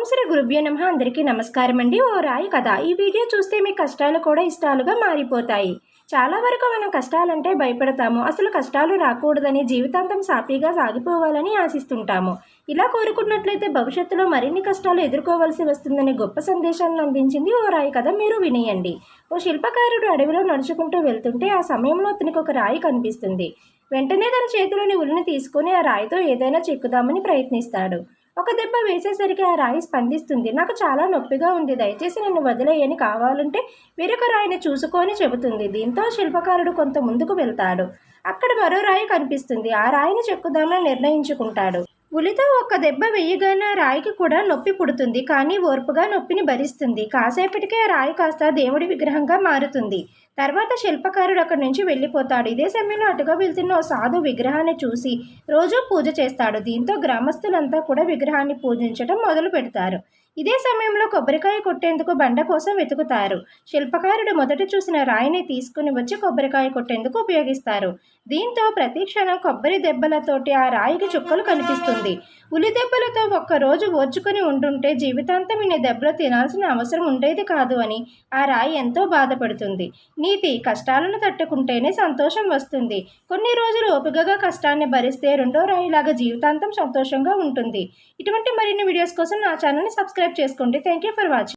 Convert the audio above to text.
శ్రీ గురుభ్యో నమః. అందరికీ నమస్కారం అండి. ఓ రాయి కథ. ఈ వీడియో చూస్తే మీ కష్టాలు కూడా ఇష్టాలుగా మారిపోతాయి. చాలా వరకు మనం కష్టాలంటే భయపడతాము. అసలు కష్టాలు రాకూడదని, జీవితాంతం సాఫీగా సాగిపోవాలని ఆశిస్తుంటాము. ఇలా కోరుకున్నట్లయితే భవిష్యత్తులో మరిన్ని కష్టాలు ఎదుర్కోవాల్సి వస్తుందనే గొప్ప సందేశాలను అందించింది ఓ రాయి కథ. మీరు వినేయండి. ఓ శిల్పకారుడు అడవిలో నడుచుకుంటూ వెళ్తుంటే ఆ సమయంలో అతనికి ఒక రాయి కనిపిస్తుంది. వెంటనే తన చేతిలోని ఉలిని తీసుకొని ఆ రాయితో ఏదైనా చెక్కుదామని ప్రయత్నిస్తాడు. ఒక దెబ్బ వేసేసరికి ఆ రాయి స్పందిస్తుంది. నాకు చాలా నొప్పిగా ఉంది, దయచేసి నన్ను వదిలేయని, కావాలంటే వేరొక రాయిని చూసుకొని చెబుతుంది. దీంతో శిల్పకారుడు కొంత ముందుకు వెళ్తాడు. అక్కడ మరో రాయి కనిపిస్తుంది. ఆ రాయిని చెక్కుదామని నిర్ణయించుకుంటాడు. ఉలితో ఒక్క దెబ్బ వేయగానే ఆ రాయికి కూడా నొప్పి పుడుతుంది. కానీ ఓర్పుగా నొప్పిని భరిస్తుంది. కాసేపటికే ఆ రాయి కాస్త దేవుడి విగ్రహంగా మారుతుంది. తర్వాత శిల్పకారుడు అక్కడి నుంచి వెళ్ళిపోతాడు. ఇదే సమయంలో అటుగా వెళ్తున్న ఓ సాధు విగ్రహాన్ని చూసి రోజూ పూజ చేస్తాడు. దీంతో గ్రామస్తులంతా కూడా విగ్రహాన్ని పూజించడం మొదలు పెడతారు. ఇదే సమయంలో కొబ్బరికాయ కొట్టేందుకు బండ కోసం వెతుకుతారు. శిల్పకారుడు మొదట చూసిన రాయిని తీసుకుని వచ్చి కొబ్బరికాయ కొట్టేందుకు ఉపయోగిస్తారు. దీంతో ప్రతి క్షణం కొబ్బరి దెబ్బలతోటి ఆ రాయికి చుక్కలు కనిపిస్తుంది. ఉలి దెబ్బలతో ఒక్కరోజు ఓర్చుకుని ఉంటుంటే జీవితాంతం ఇన్ని దెబ్బలు తినాల్సిన అవసరం ఉండేది కాదు అని ఆ రాయి ఎంతో బాధపడుతుంది. నీతి: కష్టాలను తట్టుకుంటేనే సంతోషం వస్తుంది. కొన్ని రోజులు ఓపికగా కష్టాన్ని భరిస్తే రెండో రాయిలాగా జీవితాంతం సంతోషంగా ఉంటుంది. ఇటువంటి మరిన్ని వీడియోస్ కోసం నా ఛానల్ని సబ్స్క్రైబ్ చేసుకోండి. Thank you for watching.